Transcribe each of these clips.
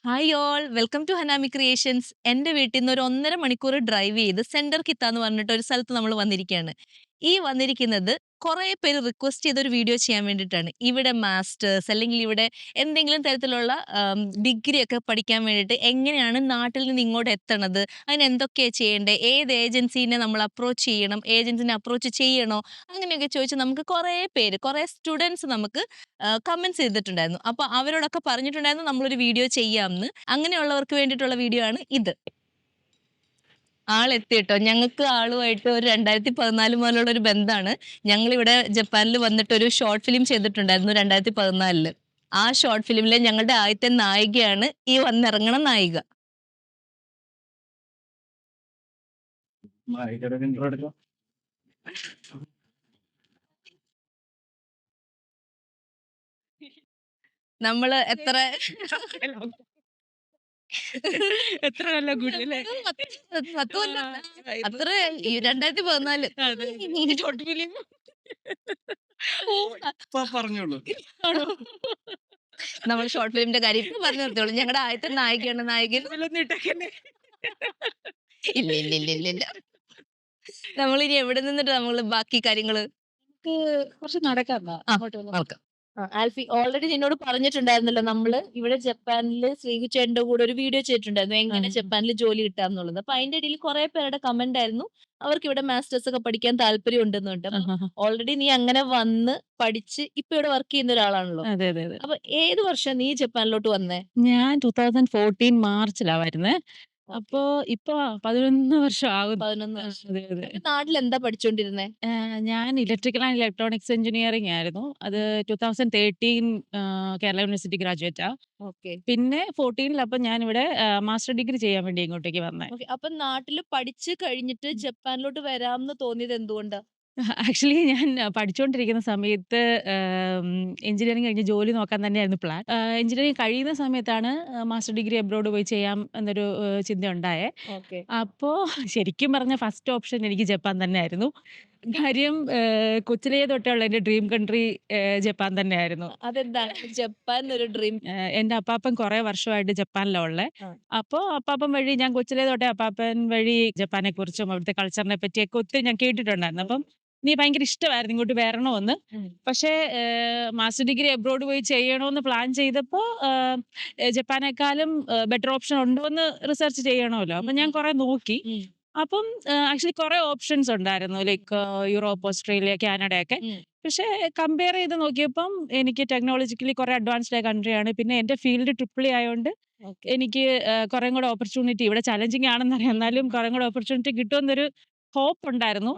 Hi all welcome to Hanami creations. എൻ്റെ വീട്ടിൽ നിന്ന് ഒരു 1.5 മണിക്കൂർ ഡ്രൈവ് ചെയ്ത് സെന്റർ കിത്ത എന്ന് പറഞ്ഞിട്ട് ഒരു സ്ഥലത്ത് നമ്മൾ വന്നിരിക്കുകയാണ്. ഈ വന്നിരിക്കുന്നത് കുറേ പേര് റിക്വസ്റ്റ് ചെയ്ത ഒരു വീഡിയോ ചെയ്യാൻ വേണ്ടിയിട്ടാണ്. ഇവിടെ മാസ്റ്റേഴ്സ് അല്ലെങ്കിൽ ഇവിടെ എന്തെങ്കിലും തരത്തിലുള്ള ഡിഗ്രി ഒക്കെ പഠിക്കാൻ വേണ്ടിയിട്ട് എങ്ങനെയാണ് നാട്ടിൽ നിന്ന് ഇങ്ങോട്ട് എത്തണത്, അതിന് എന്തൊക്കെയാണ് ചെയ്യേണ്ടത്, ഏത് ഏജൻസീനെ നമ്മൾ അപ്രോച്ച് ചെയ്യണം, ഏജൻസിനെ അപ്രോച്ച് ചെയ്യണോ, അങ്ങനെയൊക്കെ ചോദിച്ച് നമുക്ക് കുറേ പേര് കുറേ സ്റ്റുഡൻസ് നമുക്ക് കമന്റ്സ് ചെയ്തിട്ടുണ്ടായിരുന്നു. അപ്പൊ അവരോടൊക്കെ പറഞ്ഞിട്ടുണ്ടായിരുന്നു നമ്മളൊരു വീഡിയോ ചെയ്യാംന്ന്. അങ്ങനെയുള്ളവർക്ക് വേണ്ടിയിട്ടുള്ള വീഡിയോ ആണ് ഇത്. ആളെത്തി ട്ടോ. ഞങ്ങൾക്ക് ആളുമായിട്ട് ഒരു 2014 മുതലുള്ള ഒരു ബന്ധാണ്. ഞങ്ങളിവിടെ ജപ്പാനിൽ വന്നിട്ട് ഒരു ഷോർട്ട് ഫിലിം ചെയ്തിട്ടുണ്ടായിരുന്നു 2014. ആ ഷോർട്ട് ഫിലിമിലെ ഞങ്ങളുടെ ആദ്യത്തെ നായികയാണ് ഈ വന്നിറങ്ങണ നായിക. നമ്മള് എത്ര എത്ര നല്ല ഗുഡ് അല്ലേ? 10 കൊല്ലം ഇത് അത്ര 2014. അതെ. ഷോർട്ട് ഫിലിം പറഞ്ഞോളൂ. ആണോ? നമ്മൾ ഷോർട്ട് ഫിലിമിന്റെ കാര്യം ഇപ്പൊ പറഞ്ഞു നിർത്തിയോളൂ. ഞങ്ങളുടെ ആദ്യത്തെ നായികയാണ് നായകൻ. ഇതിലൊന്നും ഇട്ടേക്കന്നെ. ഇല്ല ഇല്ല ഇല്ല ഇല്ല ഇല്ല. നമ്മളിനി എവിടെ നിന്നിട്ട് നമ്മള് ബാക്കി കാര്യങ്ങള് കുറച്ച് നടക്കാം അങ്ങോട്ട് നോക്കാം. ആൽഫി ഓൾറെഡി നിന്നോട് പറഞ്ഞിട്ടുണ്ടായിരുന്നല്ലോ, നമ്മള് ഇവിടെ ജപ്പാനില് ശ്രീകുച്ചേട്ടന്റെ കൂടെ ഒരു വീഡിയോ ചെയ്തിട്ടുണ്ടായിരുന്നു എങ്ങനെ ജപ്പാനിൽ ജോലി കിട്ടാന്നുള്ളത്. അപ്പൊ അതിന്റെ ഇടയിൽ കുറെ പേരുടെ കമന്റ് ആയിരുന്നു അവർക്ക് ഇവിടെ മാസ്റ്റേഴ്സ് ഒക്കെ പഠിക്കാൻ താല്പര്യം ഉണ്ടെന്നുണ്ട്. ഓൾറെഡി നീ അങ്ങനെ വന്ന് പഠിച്ച് ഇപ്പൊ ഇവിടെ വർക്ക് ചെയ്യുന്ന ഒരാളാണല്ലോ. അതെ അതെ അതെ. അപ്പൊ ഏത് വർഷം നീ ജപ്പാനിലോട്ട് വന്നേ? ഞാൻ 2014 മാർച്ചിലാ വരുന്നേ. അപ്പോ ഇപ്പൊ 11 വർഷം ആകുന്നു. 11 വർഷം. അതെ അതെ. അപ്പൊ നാട്ടിൽ എന്താ പഠിച്ചോണ്ടിരുന്നേ? ഞാൻ ഇലക്ട്രിക്കൽ ആൻഡ് ഇലക്ട്രോണിക്സ് എഞ്ചിനീയറിംഗ് ആയിരുന്നു. അത് 2013 കേരള യൂണിവേഴ്സിറ്റി ഗ്രാജുവേറ്റാ. ഓക്കെ. പിന്നെ 14 അപ്പൊ ഞാനിവിടെ മാസ്റ്റർ ഡിഗ്രി ചെയ്യാൻ വേണ്ടി ഇങ്ങോട്ടേക്ക് വന്നേ. ഓക്കെ. അപ്പൊ നാട്ടില് പഠിച്ച് കഴിഞ്ഞിട്ട് ജപ്പാനിലോട്ട് വരാംന്ന് തോന്നിയത് എന്തുകൊണ്ടാ? ആക്ച്വലി ഞാൻ പഠിച്ചുകൊണ്ടിരിക്കുന്ന സമയത്ത് എഞ്ചിനീയറിംഗ് കഴിഞ്ഞ് ജോലി നോക്കാൻ തന്നെയായിരുന്നു പ്ലാൻ. എഞ്ചിനീയറിംഗ് കഴിയുന്ന സമയത്താണ് മാസ്റ്റർ ഡിഗ്രി അബ്രോഡ് പോയി ചെയ്യാം എന്നൊരു ചിന്ത ഉണ്ടായേ. ഓക്കെ. അപ്പോ ശരിക്കും പറഞ്ഞ ഫസ്റ്റ് ഓപ്ഷൻ എനിക്ക് ജപ്പാൻ തന്നെയായിരുന്നു. കാര്യം കൊച്ചിലേ തൊട്ടുള്ള എൻ്റെ ഡ്രീം കൺട്രി ജപ്പാൻ തന്നെയായിരുന്നു. അതെന്താണ് ജപ്പാൻ ഒരു ഡ്രീം? എൻ്റെ അപ്പാപ്പൻ കുറേ വർഷമായിട്ട് ജപ്പാനിലാ ഉള്ളേ. ആ. അപ്പോ അപ്പാപ്പൻ വഴി ഞാൻ കൊച്ചിലേ തൊട്ടേ അപ്പാപ്പൻ വഴി ജപ്പാനെ കുറിച്ചും അവിടുത്തെ കൾച്ചറിനെ പറ്റിയൊക്കെ ഒത്തിരി ഞാൻ കേട്ടിട്ടുണ്ടായിരുന്നു. അപ്പം എനിക്ക് ഭയങ്കര ഇഷ്ടമായിരുന്നു ഇങ്ങോട്ട് വരണമെന്ന്. പക്ഷേ മാസ്റ്റർ ഡിഗ്രി അബ്രോഡ് പോയി ചെയ്യണമെന്ന് പ്ലാൻ ചെയ്തപ്പോ ജപ്പാനേക്കാളും ബെറ്റർ ഓപ്ഷൻ ഉണ്ടോന്ന് റിസർച്ച് ചെയ്യണമല്ലോ. അപ്പം ഞാൻ കുറെ നോക്കി. അപ്പം ആക്ച്വലി കുറെ ഓപ്ഷൻസ് ഉണ്ടായിരുന്നു. ലൈക്ക് യൂറോപ്പ്, ഓസ്ട്രേലിയ, കാനഡയൊക്കെ. പക്ഷേ കമ്പയർ ചെയ്ത് നോക്കിയപ്പം എനിക്ക് ടെക്നോളജിക്കലി കുറെ അഡ്വാൻസ്ഡ് ആയ കൺട്രിയാണ്. പിന്നെ എന്റെ ഫീൽഡ് ട്രിപ്പിൾ ആയതുകൊണ്ട് എനിക്ക് കുറേം കൂടെ ഓപ്പർച്യൂണിറ്റി ഇവിടെ ചലഞ്ചിങ് ആണെന്നറിയാം. എന്നാലും കുറേം കൂടെ ഓപ്പർച്യൂണിറ്റി കിട്ടുമെന്നൊരു ഹോപ്പ് ഉണ്ടായിരുന്നു.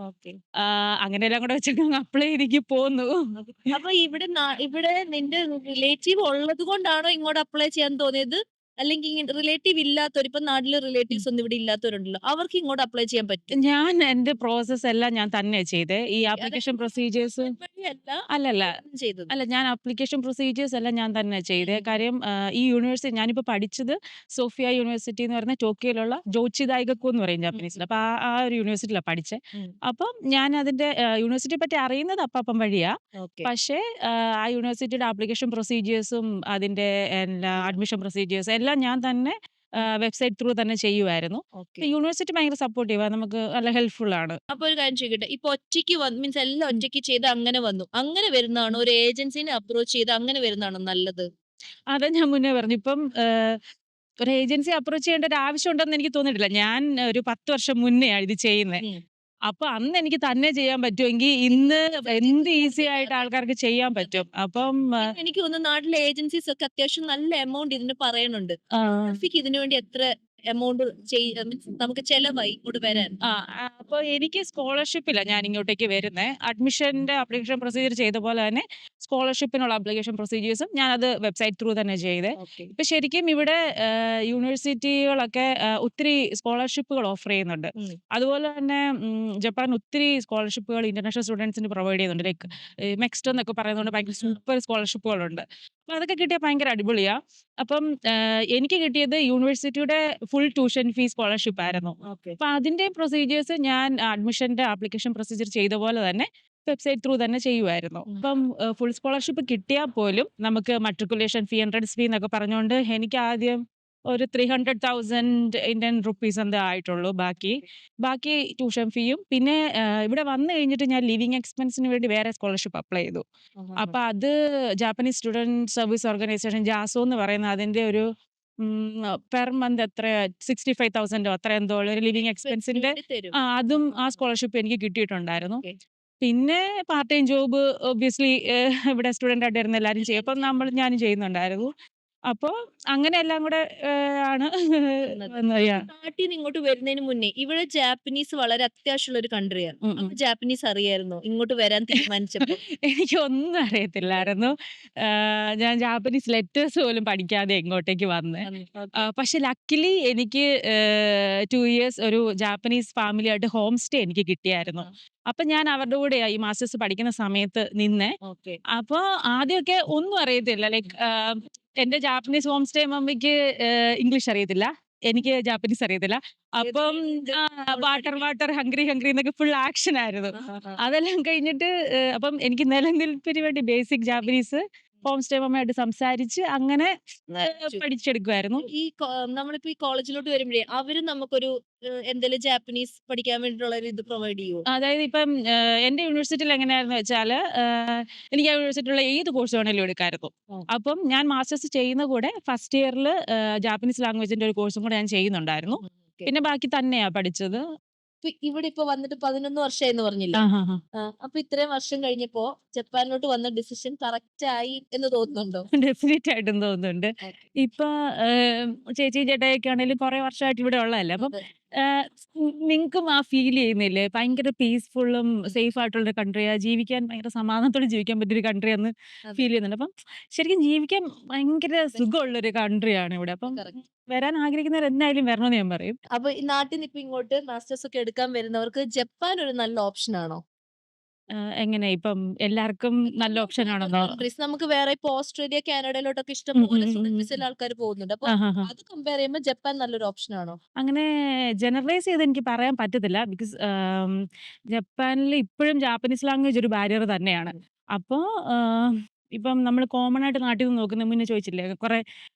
അങ്ങനെയെല്ലാം കൂടെ വെച്ചിട്ട് അപ്ലൈ ചെയ്തിക്ക് പോന്നു. അപ്പൊ ഇവിടെ നിന്റെ റിലേറ്റീവ് ഉള്ളത് കൊണ്ടാണോ ഇങ്ങോട്ട് അപ്ലൈ ചെയ്യാൻ തോന്നിയത്? അല്ലെങ്കിൽ റിലേറ്റീവ് ഇല്ലാത്തവർ, ഇപ്പൊ നാട്ടില് റിലേറ്റീവ്സ് ഒന്നും ഇവിടെ ഇല്ലാത്തവരുണ്ടല്ലോ, അവർക്ക് ഇങ്ങോട്ട് അപ്ലൈ ചെയ്യാൻ പറ്റും? ഞാൻ എന്റെ പ്രോസസ് എല്ലാം ഞാൻ തന്നെ ചെയ്തേ. ഈ ആപ്ലിക്കേഷൻ പ്രൊസീജിയേഴ്സ് അല്ലല്ല ചെയ്തത്. അല്ല ഞാൻ ആപ്ലിക്കേഷൻ പ്രൊസീജിയേഴ്സ് എല്ലാം ഞാൻ തന്നെ ചെയ്തേ. കാര്യം ഈ യൂണിവേഴ്സിറ്റി ഞാനിപ്പോ പഠിച്ചത് സോഫിയ യൂണിവേഴ്സിറ്റി എന്ന് പറയുന്ന ടോക്കിയോയിലുള്ള ജോച്ചി ദൈഗക്കു എന്ന് പറയും ജാപ്പനീസിൽ. അപ്പൊ ആ ഒരു യൂണിവേഴ്സിറ്റിയിലാണ് പഠിച്ചത്. അപ്പം ഞാൻ അതിന്റെ യൂണിവേഴ്സിറ്റിയെ പറ്റി അറിയുന്നത് അപ്പാപ്പം വഴിയാ. പക്ഷേ ആ യൂണിവേഴ്സിറ്റിയുടെ ആപ്ലിക്കേഷൻ പ്രൊസീജിയേഴ്സും അതിന്റെ അഡ്മിഷൻ പ്രൊസീജിയേഴ്സും എല്ലാം ഞാൻ തന്നെ വെബ്സൈറ്റ് ത്രൂ തന്നെ ചെയ്യുമായിരുന്നു. യൂണിവേഴ്സിറ്റി ഭയങ്കര സപ്പോർട്ടീവാ, നമുക്ക് നല്ല ഹെൽപ്ഫുൾ ആണ്. അപ്പൊ ഒരു കാര്യം ചോദിക്കട്ടെ, ഇപ്പൊ ഒറ്റയ്ക്ക് മീൻസ് എല്ലാം ഒറ്റയ്ക്ക് ചെയ്ത് അങ്ങനെ വന്നു, അങ്ങനെ വരുന്നതാണോ ഒരു ഏജൻസിനെ അപ്രോച്ച് ചെയ്ത് അങ്ങനെ വരുന്നതാണോ നല്ലത്? അതാ ഞാൻ മുന്നേ പറഞ്ഞു. ഇപ്പം ഒരു ഏജൻസി അപ്രോച്ച് ചെയ്യേണ്ട ഒരു ആവശ്യം ഉണ്ടെന്ന് എനിക്ക് തോന്നിയിട്ടില്ല. ഞാൻ ഒരു 10 വർഷം മുന്നെയാ ഇത് ചെയ്യുന്നേ. അപ്പൊ അന്ന് എനിക്ക് തന്നെ ചെയ്യാൻ പറ്റുമെങ്കിൽ ഇന്ന് എന്ത് ഈസി ആയിട്ട് ആൾക്കാർക്ക് ചെയ്യാൻ പറ്റും. അപ്പം എനിക്ക് തോന്നുന്നു നാട്ടിലെ ഏജൻസീസ് ഒക്കെ അത്യാവശ്യം നല്ല എമൗണ്ട് ഇതിന് പറയുന്നുണ്ട്. ഇതിനു വേണ്ടി എത്ര എമൗണ്ട് നമുക്ക് ചെലവായി ഇങ്ങോട്ട് വരാൻ? അപ്പൊ എനിക്ക് സ്കോളർഷിപ്പില്ല ഞാൻ ഇങ്ങോട്ടേക്ക് വരുന്നേ. അഡ്മിഷന്റെ ആപ്ലിക്കേഷൻ പ്രൊസീജിയർ ചെയ്ത പോലെ തന്നെ സ്കോളർഷിപ്പിനുള്ള ആപ്ലിക്കേഷൻ പ്രൊസീജിയേഴ്സും ഞാൻ അത് വെബ്സൈറ്റ് ത്രൂ തന്നെ ചെയ്തേ. ഇപ്പൊ ശരിക്കും ഇവിടെ യൂണിവേഴ്സിറ്റികളൊക്കെ ഒത്തിരി സ്കോളർഷിപ്പുകൾ ഓഫർ ചെയ്യുന്നുണ്ട്. അതുപോലെ തന്നെ ജപ്പാൻ ഒത്തിരി സ്കോളർഷിപ്പുകൾ ഇന്റർനാഷണൽ സ്റ്റുഡൻസിന് പ്രൊവൈഡ് ചെയ്യുന്നുണ്ട്. ലൈക്ക് മെക്സ്റ്റ് എന്നൊക്കെ പറയുന്നതുകൊണ്ട് ഭയങ്കര സൂപ്പർ സ്കോളർഷിപ്പുകളുണ്ട്. അപ്പൊ അതൊക്കെ കിട്ടിയാൽ ഭയങ്കര അടിപൊളിയാ. അപ്പം എനിക്ക് കിട്ടിയത് യൂണിവേഴ്സിറ്റിയുടെ ഫുൾ ട്യൂഷൻ ഫീസ് സ്കോളർഷിപ്പ് ആയിരുന്നു. അപ്പൊ അതിന്റെ പ്രൊസീജിയേഴ്സ് ഞാൻ അഡ്മിഷന്റെ ആപ്ലിക്കേഷൻ പ്രൊസീജിയർ ചെയ്ത പോലെ തന്നെ വെബ്സൈറ്റ് ത്രൂ തന്നെ ചെയ്യുമായിരുന്നു. അപ്പം ഫുൾ സ്കോളർഷിപ്പ് കിട്ടിയാൽ പോലും നമുക്ക് മട്രിക്കുലേഷൻ ഫീ, എൻട്രൻസ് ഫീ എന്നൊക്കെ പറഞ്ഞുകൊണ്ട് എനിക്ക് ആദ്യം ഒരു 300,000 ഇന്ത്യൻ റുപ്പീസ് എന്തോ ആയിട്ടുള്ളൂ ബാക്കി. ബാക്കി ട്യൂഷൻ ഫീയും പിന്നെ ഇവിടെ വന്നു കഴിഞ്ഞിട്ട് ഞാൻ ലിവിങ് എക്സ്പെൻസിന് വേണ്ടി വേറെ സ്കോളർഷിപ്പ് അപ്ലൈ ചെയ്തു. അപ്പൊ അത് Japanese student service organisation Jaso എന്ന് പറയുന്ന അതിന്റെ ഒരു പെർ മന്ത് എത്രയാ 65,000 അത്ര എന്തോ ഉള്ള ഒരു ലിവിങ് എക്സ്പെൻസിന്റെ തരും. അതും ആ സ്കോളർഷിപ്പ് എനിക്ക് കിട്ടിയിട്ടുണ്ടായിരുന്നു. ഓക്കെ. പിന്നെ പാർട്ട് ടൈം ജോബ് ഒബ്വിയസ്ലി ഇവിടെ സ്റ്റുഡന്റ് ആയിട്ടായിരുന്നു എല്ലാരും ചെയ്യും. അപ്പം ഞാനും ചെയ്യുന്നുണ്ടായിരുന്നു. അപ്പൊ അങ്ങനെ എല്ലാം കൂടെ ആണ് വന്നത്. യാ. നാട്ടിൽ നിന്ന് ഇങ്ങോട്ട് വരുന്നതിന് മുന്നേ ഇവിടെ ജാപ്പനീസ് വളരെ അത്യാവശ്യമുള്ള ഒരു കൺട്രിയാണ്. ഉം, ഉം. അപ്പൊ ജാപ്പനീസ് അറിയായിരുന്നോ ഇങ്ങോട്ട് വരാൻ തീരുമാനിച്ചപ്പോ? എനിക്കൊന്നും അറിയത്തില്ലായിരുന്നു. ഞാൻ ജാപ്പനീസ് ലെറ്റേഴ്സ് പോലും പഠിക്കാതെ ഇങ്ങോട്ടേക്ക് വന്നേ. ഓക്കെ. പക്ഷെ ലക്കിലി എനിക്ക് 2 ഇയേഴ്സ് ഒരു ജാപ്പനീസ് ഫാമിലിയായിട്ട് ഹോം സ്റ്റേ എനിക്ക് കിട്ടിയായിരുന്നു. ആ. അപ്പൊ ഞാൻ അവരുടെ കൂടെയാ ഈ മാസ്റ്റേഴ്സ് പഠിക്കുന്ന സമയത്ത് നിന്നേ. ഓക്കെ. അപ്പൊ ആദ്യമൊക്കെ ഒന്നും അറിയത്തില്ല. ലൈക്ക് എന്റെ ജാപ്പനീസ് ഹോം സ്റ്റേ മമ്മിക്ക് ഇംഗ്ലീഷ് അറിയത്തില്ല. എനിക്ക് ജാപ്പനീസ് അറിയത്തില്ല. അപ്പം വാട്ടർ ഹംഗ്രി എന്നൊക്കെ ഫുൾ ആക്ഷൻ ആയിരുന്നു. അതെല്ലാം കഴിഞ്ഞിട്ട് അപ്പം എനിക്ക് നിലനിൽപ്പിന് വേണ്ടി ബേസിക് ജാപ്പനീസ് ഹോം സ്റ്റേ മമ്മയായിട്ട് സംസാരിച്ച് അങ്ങനെ പഠിച്ചെടുക്കുമായിരുന്നു. നമ്മളിപ്പോ ഈ കോളേജിലോട്ട് വരുമ്പോഴേ അവര് നമുക്കൊരു എന്തെങ്കിലും ജാപ്പനീസ് പഠിക്കാൻ വേണ്ടിയിട്ടുള്ള ഒരു ഇത് പ്രൊവൈഡ് ചെയ്യുമോ? അതായത് ഇപ്പം എന്റെ യൂണിവേഴ്സിറ്റിയിൽ എങ്ങനെയായിരുന്നു വെച്ചാല് എനിക്ക് ആ യൂണിവേഴ്സിറ്റിയിലുള്ള ഏത് കോഴ്സ് വേണേലും എടുക്കായിരുന്നു. അപ്പം ഞാൻ മാസ്റ്റേഴ്സ് ചെയ്യുന്ന കൂടെ ഫസ്റ്റ് ഇയറിൽ ജാപ്പനീസ് ലാംഗ്വേജിന്റെ ഒരു കോഴ്സും കൂടെ ഞാൻ ചെയ്യുന്നുണ്ടായിരുന്നു. പിന്നെ ബാക്കി തന്നെയാ പഠിച്ചത്. ഇവിടെ ഇപ്പൊ വന്നിട്ട് 11 വർഷമായെന്ന് പറഞ്ഞില്ലേ? അപ്പൊ ഇത്രയും വർഷം കഴിഞ്ഞപ്പോ ജപ്പാനിലോട്ട് വന്ന ഡിസിഷൻ കറക്റ്റ് ആയി എന്ന് തോന്നുന്നുണ്ടോ? ഡെഫിനറ്റ് ആയിട്ടും തോന്നുന്നുണ്ട്. ഇപ്പൊ ചേച്ചി ചേട്ടായിയൊക്കെ ആണെങ്കിലും കുറെ വർഷമായിട്ട് ഇവിടെ ഉള്ളതല്ലേ. അപ്പം നിങ്ങൾക്കും ആ ഫീൽ ചെയ്യുന്നില്ലേ ഭയങ്കര പീസ്ഫുള്ളും സേഫ് ആയിട്ടുള്ള ഒരു കൺട്രിയാ, ജീവിക്കാൻ ഭയങ്കര സമാധാനത്തോടെ ജീവിക്കാൻ പറ്റിയൊരു കൺട്രിയാന്ന് ഫീൽ ചെയ്യുന്നുണ്ട്. അപ്പം ശരിക്കും ജീവിക്കാൻ ഭയങ്കര സുഖമുള്ളൊരു കൺട്രിയാണ് ഇവിടെ. അപ്പം വരാൻ ആഗ്രഹിക്കുന്നവർ എന്നായാലും വരണമെന്ന് ഞാൻ പറയും. അപ്പൊ ഈ നാട്ടിൽ നിന്ന് ഇപ്പൊ ഇങ്ങോട്ട് മാസ്റ്റേഴ്സ് ഒക്കെ എടുക്കാൻ വരുന്നവർക്ക് ജപ്പാൻ ഒരു നല്ല ഓപ്ഷൻ ആണോ? എങ്ങനെ ഇപ്പം എല്ലാവർക്കും നല്ല ഓപ്ഷൻ ആണെന്നോ? കൺട്രീസ് നമുക്ക് വേറെ ഇപ്പൊ ഓസ്ട്രേലിയ കാനഡയിലോട്ടൊക്കെ ഇഷ്ടംപോലെ സ്റ്റുഡന്റ് വിസയിൽ ആൾക്കാർ പോകുന്നുണ്ട്. അപ്പൊ അത് കമ്പയർ ചെയ്യുമ്പോൾ ജപ്പാൻ നല്ലൊരു ഓപ്ഷൻ ആണോ? അങ്ങനെ ജനറലൈസ് ചെയ്ത് എനിക്ക് പറയാൻ പറ്റത്തില്ല. ബിക്കോസ് ജപ്പാനിൽ ഇപ്പോഴും ജാപ്പനീസ് ലാംഗ്വേജ് ഒരു ബാരിയർ തന്നെയാണ്. അപ്പോ ഇപ്പം നമ്മൾ കോമൺ ആയിട്ട് നാട്ടിൽ നിന്ന് നോക്കുന്ന മുന്നേ ചോദിച്ചില്ലേ കുറെ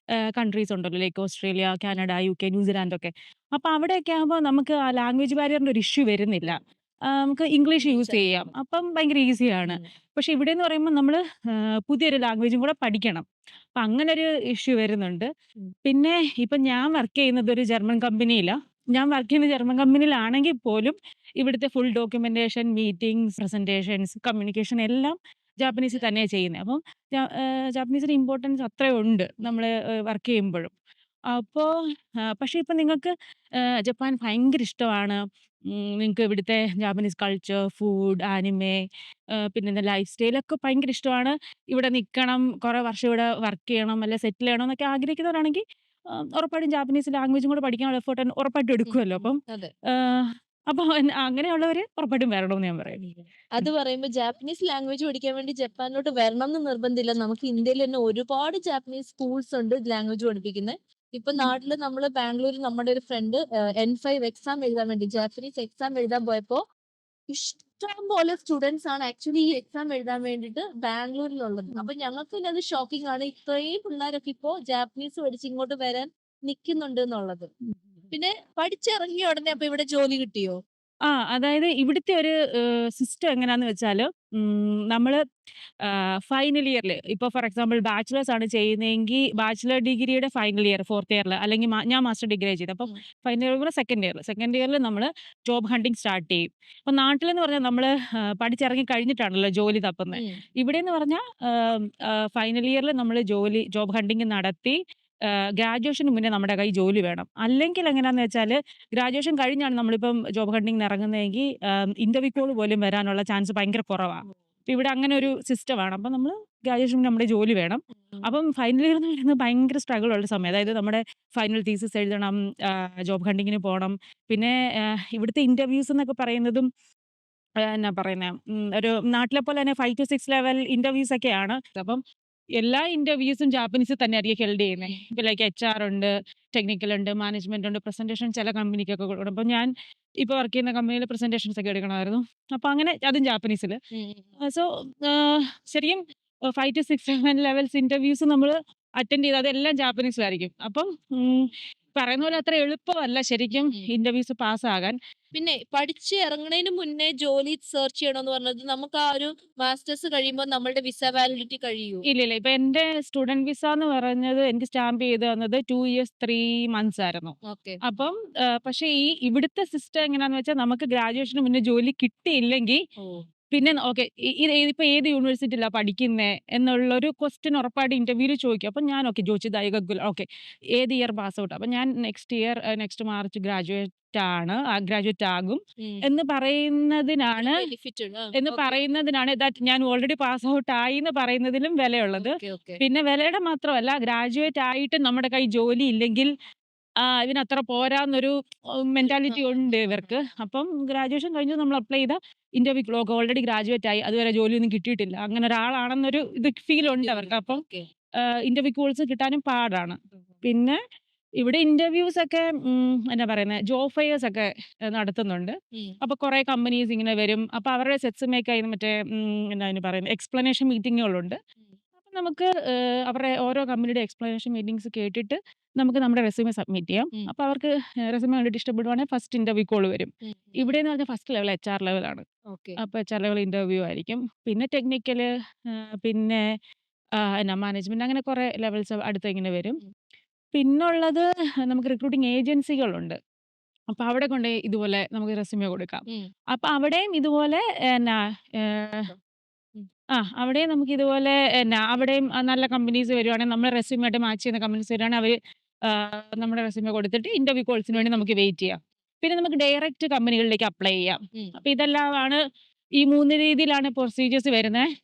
കൺട്രീസ് ഉണ്ടല്ലോ like Australia, Canada, UK, New Zealand ഒക്കെ. അപ്പൊ അവിടെയൊക്കെ ആകുമ്പോൾ നമുക്ക് ആ ലാംഗ്വേജ് ബാരിയറിന്റെ ഒരു ഇഷ്യൂ വരുന്നില്ല. നമുക്ക് ഇംഗ്ലീഷ് യൂസ് ചെയ്യാം. അപ്പം ഭയങ്കര ഈസിയാണ്. പക്ഷെ ഇവിടെ എന്ന് പറയുമ്പോൾ നമ്മൾ പുതിയൊരു ലാംഗ്വേജും കൂടെ പഠിക്കണം. അപ്പൊ അങ്ങനെ ഒരു ഇഷ്യൂ വരുന്നുണ്ട്. പിന്നെ ഇപ്പൊ ഞാൻ വർക്ക് ചെയ്യുന്നത് ഒരു ജർമ്മൻ കമ്പനിയിലാ. ഞാൻ വർക്ക് ചെയ്യുന്ന ജർമ്മൻ കമ്പനിയിലാണെങ്കിൽ പോലും ഇവിടുത്തെ full documentation, meetings, presentations, communication എല്ലാം ജാപ്പനീസിൽ തന്നെയാ ചെയ്യുന്നത്. അപ്പം ജാപ്പനീസിന്റെ ഇമ്പോർട്ടൻസ് അത്രയും ഉണ്ട് നമ്മൾ വർക്ക് ചെയ്യുമ്പോഴും. അപ്പോ പക്ഷെ ഇപ്പൊ നിങ്ങൾക്ക് ജപ്പാൻ ഭയങ്കര ഇഷ്ടമാണ്. നിങ്ങൾക്ക് ഇവിടുത്തെ ജാപ്പനീസ് കൾച്ചർ, ഫുഡ്, ആനിമെ, പിന്നെന്താ ലൈഫ് സ്റ്റൈലൊക്കെ ഭയങ്കര ഇഷ്ടമാണ്. ഇവിടെ നിക്കണം, കുറെ വർഷം ഇവിടെ വർക്ക് ചെയ്യണം, അല്ലെ സെറ്റിൽ ചെയ്യണം എന്നൊക്കെ ആഗ്രഹിക്കുന്നവരാണെങ്കിൽ ഉറപ്പായിട്ടും ജാപ്പനീസ് ലാംഗ്വേജും കൂടെ പഠിക്കാനുള്ള എഫേർട്ട് ഉറപ്പായിട്ടും എടുക്കുമല്ലോ. അപ്പം അപ്പൊ അങ്ങനെയുള്ളവര് ഉറപ്പായിട്ടും വരണമെന്ന് ഞാൻ പറയും. അത് പറയുമ്പോൾ ജാപ്പനീസ് ലാംഗ്വേജ് പഠിക്കാൻ വേണ്ടി ജപ്പാനിലോട്ട് വരണം എന്ന് നിർബന്ധമില്ല. നമുക്ക് ഇന്ത്യയിൽ തന്നെ ഒരുപാട് ജാപ്പനീസ് സ്കൂൾസ് ഉണ്ട് ലാംഗ്വേജ് പഠിപ്പിക്കുന്നത്. ഇപ്പൊ നാട്ടില് നമ്മള് ബാംഗ്ലൂരിൽ നമ്മുടെ ഒരു ഫ്രണ്ട് N5 എക്സാം എഴുതാൻ വേണ്ടി ജാപ്പനീസ് എക്സാം എഴുതാൻ പോയപ്പോ ഇഷ്ടം പോലെ സ്റ്റുഡൻസ് ആണ് ആക്ച്വലി ഈ എക്സാം എഴുതാൻ വേണ്ടിയിട്ട് ബാംഗ്ലൂരിലുള്ളത്. അപ്പൊ ഞങ്ങൾക്ക് തന്നെ അത് ഷോക്കിംഗ് ആണ് ഇത്രയും പിള്ളേരൊക്കെ ഇപ്പോ ജാപ്പനീസ് പഠിച്ച് ഇങ്ങോട്ട് വരാൻ നിൽക്കുന്നുണ്ട് എന്നുള്ളത്. പിന്നെ പഠിച്ചിറങ്ങിയ ഉടനെ അപ്പൊ ഇവിടെ ജോലി കിട്ടിയോ? അതായത് ഇവിടുത്തെ ഒരു സിസ്റ്റം എങ്ങനാന്ന് വെച്ചാല് നമ്മള് ഫൈനൽ ഇയറില് ഇപ്പൊ ഫോർ എക്സാമ്പിൾ ബാച്ചിലേഴ്സ് ആണ് ചെയ്യുന്നതെങ്കിൽ ബാച്ചിലർ ഡിഗ്രിയുടെ ഫൈനൽ ഇയർ 4th ഇയറിൽ അല്ലെങ്കിൽ ഞാൻ മാസ്റ്റർ ഡിഗ്രിയാ ചെയ്തത്. അപ്പം ഫൈനൽ ഇയർ സെക്കൻഡ് ഇയറിൽ നമ്മൾ ജോബ് ഹണ്ടിങ് സ്റ്റാർട്ട് ചെയ്യും. അപ്പൊ നാട്ടിലെന്ന് പറഞ്ഞാൽ നമ്മള് പഠിച്ചിറങ്ങി കഴിഞ്ഞിട്ടാണല്ലോ ജോലി തപ്പുന്നത്. ഇവിടെന്ന് പറഞ്ഞാൽ ഫൈനൽ ഇയറിൽ നമ്മൾ ജോബ് ഹണ്ടിങ് നടത്തി ഗ്രാജുവേഷന് മുന്നേ നമ്മുടെ കയ്യിൽ ജോലി വേണം. അല്ലെങ്കിൽ എങ്ങനെയാന്ന് വെച്ചാല് ഗ്രാജുവേഷൻ കഴിഞ്ഞാണ് നമ്മളിപ്പം ജോബ് ഹണ്ടിങ്ങിന് ഇറങ്ങുന്നതെങ്കിൽ ഇന്റർവ്യൂ കോൾ പോലും വരാനുള്ള ചാൻസ് ഭയങ്കര കുറവാണ്. ഇവിടെ അങ്ങനെ ഒരു സിസ്റ്റമാണ്. അപ്പം നമ്മൾ ഗ്രാജുവേഷൻ നമ്മുടെ ജോലി വേണം. അപ്പം ഫൈനൽ ഇയർ എന്ന് പറയുന്നത് ഭയങ്കര സ്ട്രഗിൾ ഉള്ള സമയം. അതായത് നമ്മുടെ ഫൈനൽ തീസിസ് എഴുതണം, ജോബ് ഹണ്ടിങ്ങിന് പോകണം. പിന്നെ ഇവിടുത്തെ ഇന്റർവ്യൂസ് എന്നൊക്കെ പറയുന്നതും എന്നാ പറയുന്നെ ഒരു നാട്ടിലെ പോലെ തന്നെ 5 to 6 ലെവൽ ഇന്റർവ്യൂസ് ഒക്കെയാണ്. അപ്പം എല്ലാ ഇന്റർവ്യൂസും ജാപ്പനീസിൽ തന്നെ ആയിരിക്കും ഹെൽഡ് ചെയ്യുന്നത്. ഇപ്പൊ ലൈക്ക് HR ഉണ്ട്, ടെക്നിക്കൽ ഉണ്ട്, മാനേജ്മെന്റ് ഉണ്ട്, പ്രസന്റേഷൻ ചില കമ്പനിക്കൊക്കെ കൊടുക്കണം. അപ്പൊ ഞാൻ ഇപ്പൊ വർക്ക് ചെയ്യുന്ന കമ്പനിയിൽ പ്രസന്റേഷൻസ് ഒക്കെ എടുക്കണമായിരുന്നു. അപ്പൊ അങ്ങനെ അതും ജാപ്പനീസിൽ. സോ ശരിക്കും 5 to 6 ലെവൽസ് ഇന്റർവ്യൂസ് നമ്മൾ അറ്റൻഡ് ചെയ്തത് അതെല്ലാം ജാപ്പനീസിലായിരിക്കും. അപ്പം പറയുന്ന പോലെ അത്ര എളുപ്പമല്ല ശരിക്കും ഇന്റർവ്യൂസ് പാസ്സാകാൻ. പിന്നെ പഠിച്ച് ഇറങ്ങണേന് മുന്നേ ജോലി സെർച്ച് ചെയ്യണമെന്ന് പറഞ്ഞത് നമുക്ക് ആ ഒരു മാസ്റ്റേഴ്സ് കഴിയുമ്പോൾ നമ്മളുടെ വിസ വാലിഡിറ്റി കഴിയൂ? ഇല്ലില്ല. ഇപ്പൊ എന്റെ സ്റ്റുഡന്റ് വിസ എന്ന് പറഞ്ഞത് എനിക്ക് സ്റ്റാമ്പ് ചെയ്ത് തന്നത് 2 ഇയേഴ്സ് 3 മന്ത്സ് ആയിരുന്നു. ഓക്കെ. അപ്പം പക്ഷേ ഇവിടുത്തെ സിസ്റ്റം എങ്ങനാന്ന് വെച്ചാൽ നമുക്ക് ഗ്രാജുവേഷന് മുന്നേ ജോലി കിട്ടിയില്ലെങ്കിൽ ഓ. പിന്നെ ഓക്കെ ഇപ്പൊ ഏത് യൂണിവേഴ്സിറ്റിയിലാ പഠിക്കുന്നേ എന്നുള്ളൊരു ക്വസ്റ്റ്യൻ ഉറപ്പായിട്ട് ഇന്റർവ്യൂവിൽ ചോദിക്കും. അപ്പം ഞാൻ ഓക്കെ ജോച്ചിദായി ഗഗുൽ ഓക്കെ ഏത് ഇയർ പാസ് ഔട്ട്? അപ്പം ഞാൻ നെക്സ്റ്റ് മാർച്ച് ഗ്രാജുവേറ്റ് ആകും എന്ന് പറയുന്നതിനാണ് ദാറ്റ് ഞാൻ ഓൾറെഡി പാസ് ഔട്ട് ആയി എന്ന് പറയുന്നതിലും വിലയുള്ളത്. പിന്നെ വിലയുടെ മാത്രമല്ല ഗ്രാജുവേറ്റ് ആയിട്ട് നമ്മുടെ കൈ ജോലി ഇല്ലെങ്കിൽ ഇതിനത്ര പോരാന്നൊരു മെന്റാലിറ്റി ഉണ്ട് ഇവർക്ക്. അപ്പം ഗ്രാജുവേഷൻ കഴിഞ്ഞ് നമ്മൾ അപ്ലൈ ചെയ്ത ഇന്റർവ്യൂ ഓൾറെഡി ഗ്രാജുവേറ്റ് ആയി അതുവരെ ജോലിയൊന്നും കിട്ടിയിട്ടില്ല അങ്ങനെ ഒരാളാണെന്നൊരു ഫീൽ ഉണ്ട് അവർക്ക്. അപ്പം ഇന്റർവ്യൂ കോൾസ് കിട്ടാനും പാടാണ്. പിന്നെ ഇവിടെ ഇന്റർവ്യൂസ് ഒക്കെ എന്നാ പറയുന്നത് ജോബ് ഫെയേഴ്സ് ഒക്കെ നടത്തുന്നുണ്ട്. അപ്പൊ കുറെ കമ്പനീസ് ഇങ്ങനെ വരും. അപ്പൊ അവരുടെ സെറ്റ്സുമേക്കായി മറ്റേ എന്നാ അതിന് പറയുന്നത് എക്സ്പ്ലനേഷൻ മീറ്റിങ്ങുകളുണ്ട്. അപ്പൊ നമുക്ക് അവരുടെ ഓരോ കമ്പനിയുടെ എക്സ്പ്ലനേഷൻ മീറ്റിംഗ്സ് കേട്ടിട്ട് നമുക്ക് നമ്മുടെ റെസ്യൂമെ സബ്മിറ്റ് ചെയ്യാം. അപ്പൊ അവർക്ക് റെസ്യൂമെ കണ്ടിട്ട് ഇഷ്ടപ്പെടുവാണെങ്കിൽ ഫസ്റ്റ് ഇന്റർവ്യൂ കോൾ വരും. ഇവിടെ എന്ന് പറഞ്ഞാൽ ഫസ്റ്റ് ലെവൽ HR ലെവലാണ്. അപ്പൊ HR ലെവൽ ഇന്റർവ്യൂ ആയിരിക്കും. പിന്നെ ടെക്നിക്കല് പിന്നെ എന്നാ മാനേജ്മെന്റ് അങ്ങനെ കുറെ ലെവൽസ് അടുത്ത് ഇങ്ങനെ വരും. പിന്നുള്ളത് നമുക്ക് റിക്രൂട്ടിംഗ് ഏജൻസികളുണ്ട്. അപ്പൊ അവിടെ കൊണ്ടുപോയി ഇതുപോലെ നമുക്ക് റെസ്യൂമെ കൊടുക്കാം. അപ്പൊ അവിടെയും ഇതുപോലെ എന്നാ അവിടെയും നമുക്ക് ഇതുപോലെ അവിടെയും നല്ല കമ്പനീസ് വരുവാണെങ്കിൽ നമ്മുടെ റെസ്യൂമെ ആയിട്ട് മാച്ച് ചെയ്യുന്ന കമ്പനീസ് വരുവാണെങ്കിൽ അവര് നമ്മുടെ റെസ്യൂമെ കൊടുത്തിട്ട് ഇന്റർവ്യൂ കോൾസിന് വേണ്ടി നമുക്ക് വെയിറ്റ് ചെയ്യാം. പിന്നെ നമുക്ക് ഡയറക്റ്റ് കമ്പനികളിലേക്ക് അപ്ലൈ ചെയ്യാം. അപ്പൊ ഇതെല്ലാമാണ് ഈ 3 രീതിയിലാണ് പ്രൊസീജിയേഴ്സ് വരുന്നത്.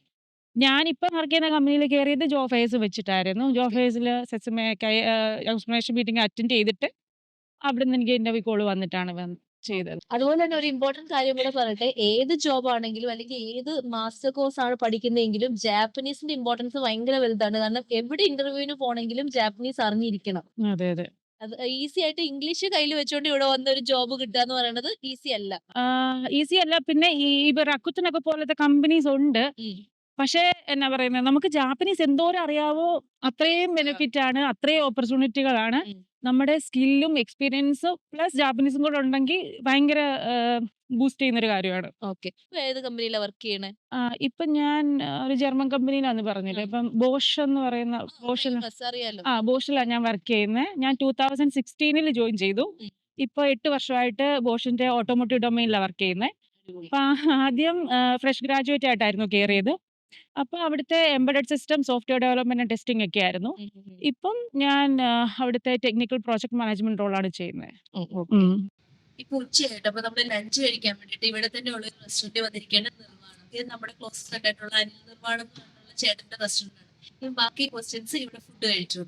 ഞാനിപ്പം വർക്ക് ചെയ്യുന്ന കമ്പനിയിൽ കയറിയത് ജോബ് ഫെയേഴ്സ് വെച്ചിട്ടായിരുന്നു. ജോബ് ഫെയേഴ്സിൽ റെസ്യൂമെ എക്സ്പ്ലനേഷൻ മീറ്റിംഗ് അറ്റൻഡ് ചെയ്തിട്ട് അവിടുന്ന് എനിക്ക് ഇന്റർവ്യൂ കോൾ വന്നിട്ടാണ് ചെയ്തത്. അതുപോലെ തന്നെ ഒരു ഇമ്പോർട്ടന്റ് കാര്യം കൂടെ പറയട്ടെ. ഏത് ജോബ് ആണെങ്കിലും അല്ലെങ്കിൽ ഏത് മാസ്റ്റർ കോഴ്സ് ആണ് പഠിക്കുന്നതെങ്കിലും ജാപ്പനീസിന്റെ ഇമ്പോർട്ടൻസ് ഭയങ്കര വലുതാണ്. കാരണം എവിടെ ഇന്റർവ്യൂവിന് പോണെങ്കിലും ജാപ്പനീസ് അറിഞ്ഞിരിക്കണം. അതെ അതെ. അത് ഈസി ആയിട്ട് ഇംഗ്ലീഷ് കയ്യിൽ വെച്ചോണ്ട് ഇവിടെ വന്ന ഒരു ജോബ് കിട്ടുക എന്ന് പറയുന്നത് ഈസി അല്ല. ഈസി അല്ല. പിന്നെ ഈ റക്കുത്തനൊക്കെ പോലത്തെ കമ്പനീസ് ഉണ്ട്. പക്ഷേ എന്നാ പറയുന്നത് നമുക്ക് ജാപ്പനീസ് എന്തോരം അറിയാവോ അത്രയും ബെനിഫിറ്റ് ആണ്, അത്രയും ഓപ്പർച്യൂണിറ്റികളാണ്. നമ്മുടെ സ്കില്ലും എക്സ്പീരിയൻസും പ്ലസ് ജാപ്പനീസും കൂടെ ഉണ്ടെങ്കിൽ ഭയങ്കര ബൂസ്റ്റ് ചെയ്യുന്ന ഒരു കാര്യമാണ്. ഓക്കെ. ഏത് കമ്പനിയിലാണ് വർക്ക് ചെയ്യണേ? ഇപ്പൊ ഞാൻ ഒരു ജർമ്മൻ കമ്പനിയിലാന്ന് പറഞ്ഞില്ലേ. ഇപ്പം ബോഷ് എന്ന് പറയുന്ന അറിയാലോ. ബോഷിലാണ് ഞാൻ വർക്ക് ചെയ്യുന്നത്. ഞാൻ 2016 ജോയിൻ ചെയ്തു. ഇപ്പൊ 8 വർഷമായിട്ട് ബോഷിന്റെ ഓട്ടോമോട്ടീവ് ഡൊമൈനിലാണ് വർക്ക് ചെയ്യുന്നത്. അപ്പൊ ആദ്യം ഫ്രഷ് ഗ്രാജുവേറ്റ് ആയിട്ടായിരുന്നു കയറിയത്. അപ്പൊ അവിടുത്തെ embedded system software development and testing ഒക്കെ ആയിരുന്നു. ഇപ്പം ഞാൻ അവിടുത്തെ ടെക്നിക്കൽ പ്രോജക്ട് മാനേജ്മെന്റ് റോളാണ് ചെയ്യുന്നത്. ഇപ്പൊ ഉച്ചയായിട്ട് അപ്പൊ നമ്മള് ലഞ്ച് കഴിക്കാൻ വേണ്ടിട്ട് ഇവിടെ തന്നെ ഉള്ള ഒരു റെസ്റ്റോറന്റ് വന്നിരിക്കേണ്ട നിർമ്മാണം. ഇത് നമ്മുടെ ക്ലോസ് ഫ്രണ്ട് ആയിട്ടുള്ള അനിൽ നിർമ്മാണം എന്ന് പറഞ്ഞുള്ള ചേട്ടന്റെ റെസ്റ്റോറന്റ് ആണ്. ബാക്കി ക്വസ്റ്റ്യൻസ് ഇവിടെ ഫുഡ് കഴിച്ചു.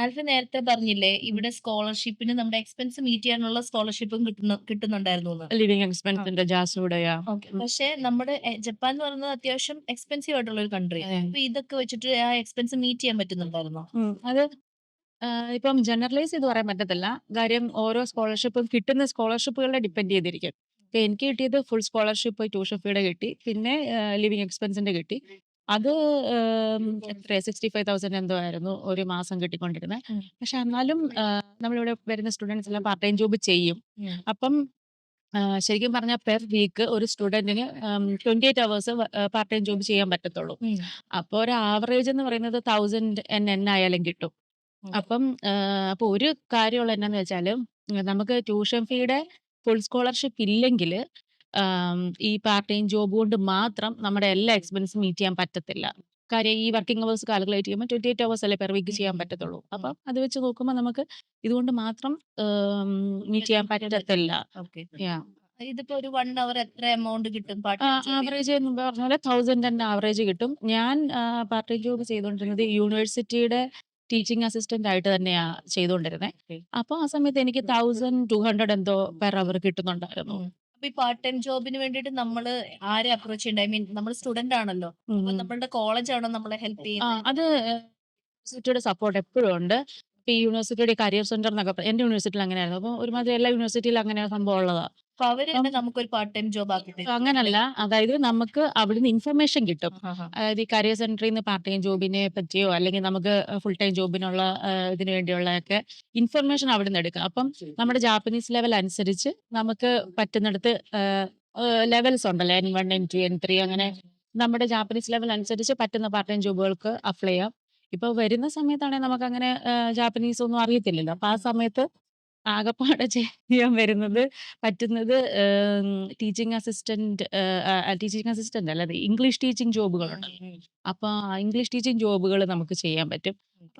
ആൽഫി നേരത്തെ പറഞ്ഞില്ലേ ഇവിടെ സ്കോളർഷിപ്പിന് നമ്മുടെ എക്സ്പെൻസ് മീറ്റ് ചെയ്യാനുള്ള സ്കോളർഷിപ്പും കിട്ടുന്നുണ്ടായിരുന്നു. ലിവിംഗ് എക്സ്പെൻസിന്റെ ജാസൂടെയാ. പക്ഷെ നമ്മുടെ ജപ്പാൻ എന്ന് പറയുന്നത് അത്യാവശ്യം എക്സ്പെൻസീവ് ആയിട്ടുള്ള ഒരു കൺട്രി. അപ്പൊ ഇതൊക്കെ വെച്ചിട്ട് ആ എക്സ്പെൻസ് മീറ്റ് ചെയ്യാൻ പറ്റുന്നുണ്ടായിരുന്നോ? അത് ഇപ്പം ജനറലൈസ് ചെയ്ത് പറയാൻ പറ്റത്തില്ല. കാര്യം ഓരോ സ്കോളർഷിപ്പും കിട്ടുന്ന സ്കോളർഷിപ്പുകളെ ഡിപ്പെൻഡ് ചെയ്തിരിക്കും. ഇപ്പൊ എനിക്ക് കിട്ടിയത് ഫുൾ സ്കോളർഷിപ്പ് ട്യൂഷൻ ഫീയുടെ കിട്ടി. പിന്നെ ലിവിംഗ് എക്സ്പെൻസിന്റെ കിട്ടി. അത് എത്ര 65,000 എന്തോ ആയിരുന്നു ഒരു മാസം കിട്ടിക്കൊണ്ടിരുന്നത്. പക്ഷെ എന്നാലും നമ്മളിവിടെ വരുന്ന സ്റ്റുഡൻസ് എല്ലാം പാർട്ട് ടൈം ജോബ് ചെയ്യും. അപ്പം ശരിക്കും പറഞ്ഞാൽ പെർ വീക്ക് ഒരു സ്റ്റുഡന്റിന് 28 അവേഴ്സ് പാർട്ട് ടൈം ജോബ് ചെയ്യാൻ പറ്റത്തുള്ളൂ. അപ്പൊ ഒരു ആവറേജ് എന്ന് പറയുന്നത് 1000 ആയാലും കിട്ടും. അപ്പം അപ്പൊ ഒരു കാര്യമുള്ള എന്നാന്ന് വെച്ചാല് നമുക്ക് ട്യൂഷൻ ഫീയുടെ ഫുൾ സ്കോളർഷിപ്പ് ഇല്ലെങ്കിൽ ഈ പാർട്ട് ടൈം ജോബ് കൊണ്ട് മാത്രം നമ്മുടെ എല്ലാ എക്സ്പെൻസും മീറ്റ് ചെയ്യാൻ പറ്റത്തില്ല. കാര്യം ഈ വർക്കിംഗ് അവേഴ്സ് കാൽക്കുലേറ്റ് ചെയ്യുമ്പോൾ 28 അവേഴ്സ് അല്ലേ പെർ വീക്ക് ചെയ്യാൻ പറ്റത്തുള്ളൂ. അപ്പം അത് വെച്ച് നോക്കുമ്പോൾ നമുക്ക് ഇതുകൊണ്ട് മാത്രം മീറ്റ് ചെയ്യാൻ പറ്റത്തില്ല. ഇതിപ്പോ ഒരു 1 അവർ എത്ര എമൗണ്ട് കിട്ടും? ആവറേജ് എന്ന് പറഞ്ഞ പോലെ 1000 ആവറേജ് കിട്ടും. ഞാൻ പാർട്ട് ടൈം ജോബ് ചെയ്തുകൊണ്ടിരുന്നത് യൂണിവേഴ്സിറ്റിയുടെ ടീച്ചിങ് അസിസ്റ്റന്റ് ആയിട്ട് തന്നെയാ ചെയ്തുകൊണ്ടിരുന്നത്. അപ്പൊ ആ സമയത്ത് എനിക്ക് 1200 എന്തോ പെർ അവർ കിട്ടുന്നുണ്ടായിരുന്നു. അപ്പൊ ഈ പാർട്ട് ടൈം ജോബിന് വേണ്ടിട്ട് നമ്മള് ആരെ അപ്രോച്ച് ചെയ്യണ്ട? ഐ മീൻ നമ്മൾ സ്റ്റുഡന്റ് ആണല്ലോ. അപ്പൊ നമ്മളുടെ കോളേജ് ആണോ നമ്മളെ ഹെൽപ്പ് ചെയ്യുന്നത്? അത് യൂണിവേഴ്സിറ്റിയുടെ സപ്പോർട്ട് എപ്പോഴും ഉണ്ട്. ഈ യൂണിവേഴ്സിറ്റിയുടെ കരിയർ സെന്റർ എന്നൊക്കെ എന്റെ യൂണിവേഴ്സിറ്റിയിൽ അങ്ങനെയായിരുന്നു. അപ്പൊ ഒരുമാതിരി എല്ലാ യൂണിവേഴ്സിറ്റിയിലും അങ്ങനെ സംഭവം ഉള്ളതാ. അപ്പൊ അവര് അപ്പം തന്നെ നമുക്കൊരു പാർട്ട് ടൈം ജോബ് ആക്കി തരും അല്ലേ? അങ്ങനല്ല. അതായത് നമുക്ക് അവിടുന്ന് ഇൻഫർമേഷൻ കിട്ടും. ആഹാഹാ. അതായത് ഈ കരിയർ സെന്ററിന്ന് പാർട്ട് ടൈം ജോബിനെ പറ്റിയോ, അല്ലെങ്കിൽ നമുക്ക് ഫുൾ ടൈം ജോബിനുള്ള ഇതിന് വേണ്ടിയുള്ളയൊക്കെ ഇൻഫർമേഷൻ അവിടുന്ന് എടുക്കാം. അപ്പം നമ്മുടെ ജാപ്പനീസ് ലെവൽ അനുസരിച്ച് നമുക്ക് പറ്റുന്നിടത്ത് ലെവൽസ് ഉണ്ടല്ലോ. N1, N2, N3 അങ്ങനെ നമ്മുടെ ജാപ്പനീസ് ലെവൽ അനുസരിച്ച് പറ്റുന്ന പാർട്ട് ടൈം ജോബുകൾക്ക് അപ്ലൈ ചെയ്യാം. ഇപ്പൊ വരുന്ന സമയത്താണെങ്കിൽ നമുക്കങ്ങനെ ജാപ്പനീസ് ഒന്നും അറിയത്തില്ലല്ലോ. അപ്പൊ ആ സമയത്ത് ആകപ്പാടെ ചെയ്യാൻ വരുന്നത് പറ്റുന്നത് ടീച്ചിങ് അസിസ്റ്റന്റ് അല്ല, അത് ഇംഗ്ലീഷ് ടീച്ചിങ് ജോബുകളുണ്ടല്ലോ. ഉം. അപ്പൊ ആ ഇംഗ്ലീഷ് ടീച്ചിങ് ജോബുകൾ നമുക്ക് ചെയ്യാൻ പറ്റും.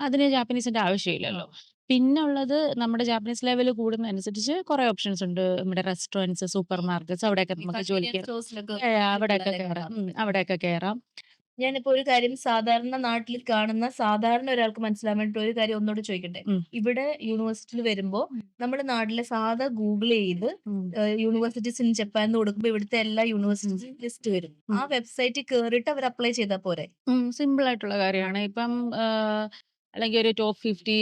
അതിന് ജാപ്പനീസിന്റെ ആവശ്യമില്ലല്ലോ. ആ. പിന്നെ ഉള്ളത് നമ്മുടെ ജാപ്പനീസ് ലെവൽ കൂടുന്നതനുസരിച്ച് കുറെ ഓപ്ഷൻസ് ഉണ്ട്. നമ്മുടെ റെസ്റ്റോറന്റ്സ്, സൂപ്പർ മാർക്കറ്റ്സ് അവിടെയൊക്കെ ഈ നമുക്ക് കൺവീനിയൻസ് ജോലിക്ക് സ്റ്റോഴ്സിലൊക്കെ അവിടെയൊക്കെ പിള്ളേരെ കയറാം. കേറാം. അവിടെയൊക്കെ കയറാം. ഞാനിപ്പോ ഒരു കാര്യം സാധാരണ നാട്ടിൽ കാണുന്ന സാധാരണ ഒരാൾക്ക് മനസ്സിലാൻ വേണ്ടിയിട്ട് ഒരു കാര്യം ഒന്നുകൂടി ചോദിക്കട്ടെ? ഉം. ഇവിടെ യൂണിവേഴ്സിറ്റിയിൽ വരുമ്പോ നമ്മുടെ നാട്ടിലെ സാധാ ഗൂഗിൾ ചെയ്ത് ഉം. യൂണിവേഴ്സിറ്റീസ് ഇൻ ജപ്പാൻ എന്ന് കൊടുക്കുമ്പോൾ ഇവിടുത്തെ എല്ലാ യൂണിവേഴ്സിറ്റീസും ലിസ്റ്റ് വരും. ആ വെബ്സൈറ്റിൽ കേറിയിട്ട് അവർ അപ്ലൈ ചെയ്താൽ പോരെ? സിമ്പിൾ ആയിട്ടുള്ള കാര്യമാണ്. ഇപ്പം അല്ലെങ്കിൽ ഒരു ടോപ്പ് 50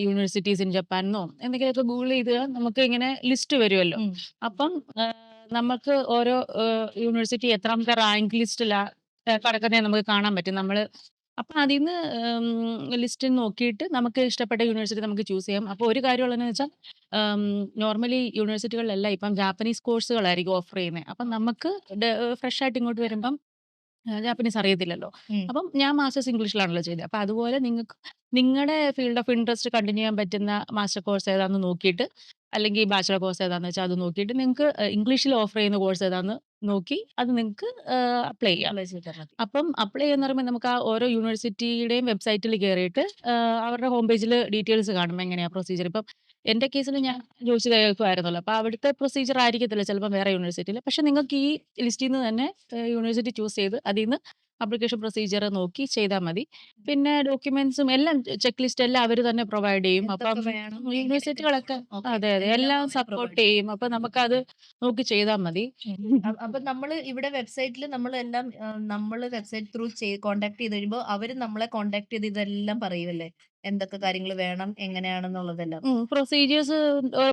യൂണിവേഴ്സിറ്റീസ് ഇൻ ജപ്പാൻ എന്നോ എന്തെങ്കിലുമൊക്കെ ഗൂഗിൾ ചെയ്ത് നമുക്ക് ഇങ്ങനെ ലിസ്റ്റ് വരുമല്ലോ. ഉം. അപ്പം നമുക്ക് ഓരോ യൂണിവേഴ്സിറ്റി എത്രാമത്തെ റാങ്ക് ലിസ്റ്റിലാ കിടക്കുന്നത് നമുക്ക് കാണാൻ പറ്റും. അപ്പം അതിന്ന് ലിസ്റ്റ് നോക്കിയിട്ട് നമുക്ക് ഇഷ്ടപ്പെട്ട യൂണിവേഴ്സിറ്റി നമുക്ക് ചൂസ് ചെയ്യാം. അപ്പോൾ ഒരു കാര്യമുള്ളതെന്ന് വെച്ചാൽ നോർമലി യൂണിവേഴ്സിറ്റികളിലെല്ലാം ഇപ്പം ജാപ്പനീസ് കോഴ്സുകളായിരിക്കും ഓഫർ ചെയ്യുന്നത്. അപ്പം നമുക്ക് ഫ്രഷ് ആയിട്ട് ഇങ്ങോട്ട് വരുമ്പം ജാപ്പനീസ് അറിയത്തില്ലല്ലോ. ഉം. അപ്പം ഞാൻ മാസ്റ്റേഴ്സ് ഇംഗ്ലീഷിലാണല്ലോ ചെയ്തത്. അപ്പൊ അതുപോലെ നിങ്ങൾക്ക് നിങ്ങളുടെ ഫീൽഡ് ഓഫ് ഇൻട്രസ്റ്റ് കണ്ടിന്യൂ ചെയ്യാൻ പറ്റുന്ന മാസ്റ്റർ കോഴ്സ് ഏതാന്ന് നോക്കിയിട്ട്, അല്ലെങ്കിൽ ബാച്ചലർ കോഴ്സ് ഏതാന്ന് വെച്ചാൽ അത് നോക്കിയിട്ട് നിങ്ങൾക്ക് ഇംഗ്ലീഷിൽ ഓഫർ ചെയ്യുന്ന കോഴ്സ് ഏതാന്ന് നോക്കി അത് നിങ്ങൾക്ക് അപ്ലൈ ചെയ്യാം. അപ്ലൈ ചെയ്താൽ മതി. അപ്പം അപ്ലൈ ചെയ്യാന്ന് പറയുമ്പോൾ നമുക്ക് ആ ഓരോ യൂണിവേഴ്സിറ്റിയുടെയും വെബ്സൈറ്റിൽ കയറിയിട്ട് അവരുടെ ഹോം പേജിൽ ഡീറ്റെയിൽസ് കാണും എങ്ങനെയാ പ്രൊസീജിയർ. ഇപ്പം എന്റെ കേസിൽ ഞാൻ ജോയിച്ച് കേൾക്കുമായിരുന്നല്ലോ. അപ്പൊ അവിടുത്തെ പ്രൊസീജിയർ ആയിരിക്കത്തില്ല ചിലപ്പോൾ വേറെ യൂണിവേഴ്സിറ്റിയിൽ. പക്ഷെ നിങ്ങൾക്ക് ഈ ലിസ്റ്റിൽ നിന്ന് തന്നെ യൂണിവേഴ്സിറ്റി ചൂസ് ചെയ്ത് അതിൽ നിന്ന് അപ്ലിക്കേഷൻ പ്രൊസീജിയർ നോക്കി ചെയ്താൽ മതി. പിന്നെ ഡോക്യുമെന്റ്സും എല്ലാം ചെക്ക് ലിസ്റ്റ് എല്ലാം അവർ തന്നെ പ്രൊവൈഡ് ചെയ്യും. അപ്പം എന്തൊക്കെ വേണം? എങ്ങനെയൊക്കെ? യൂണിവേഴ്സിറ്റികളൊക്കെ ഓക്കെ. അതെ അതെ എല്ലാം എല്ലാം അവര് സപ്പോർട്ട് പ്രൊവൈഡ് ചെയ്യും. ചെയ്യും. അപ്പൊ നമുക്കത് നോക്കി ചെയ്താൽ മതി. അപ്പൊ നമ്മള് ഇവിടെ വെബ്സൈറ്റിൽ നമ്മളെല്ലാം നമ്മള് വെബ്സൈറ്റ് ത്രൂ കോൺടാക്ട് ചെയ്ത് കഴിയുമ്പോൾ അവര് നമ്മളെ കോൺടാക്ട് ചെയ്ത് ഇതെല്ലാം പറയുമല്ലേ? എന്തൊക്കെ കാര്യങ്ങൾ വേണം, എങ്ങനെയാണെന്നുള്ളതെല്ലാം.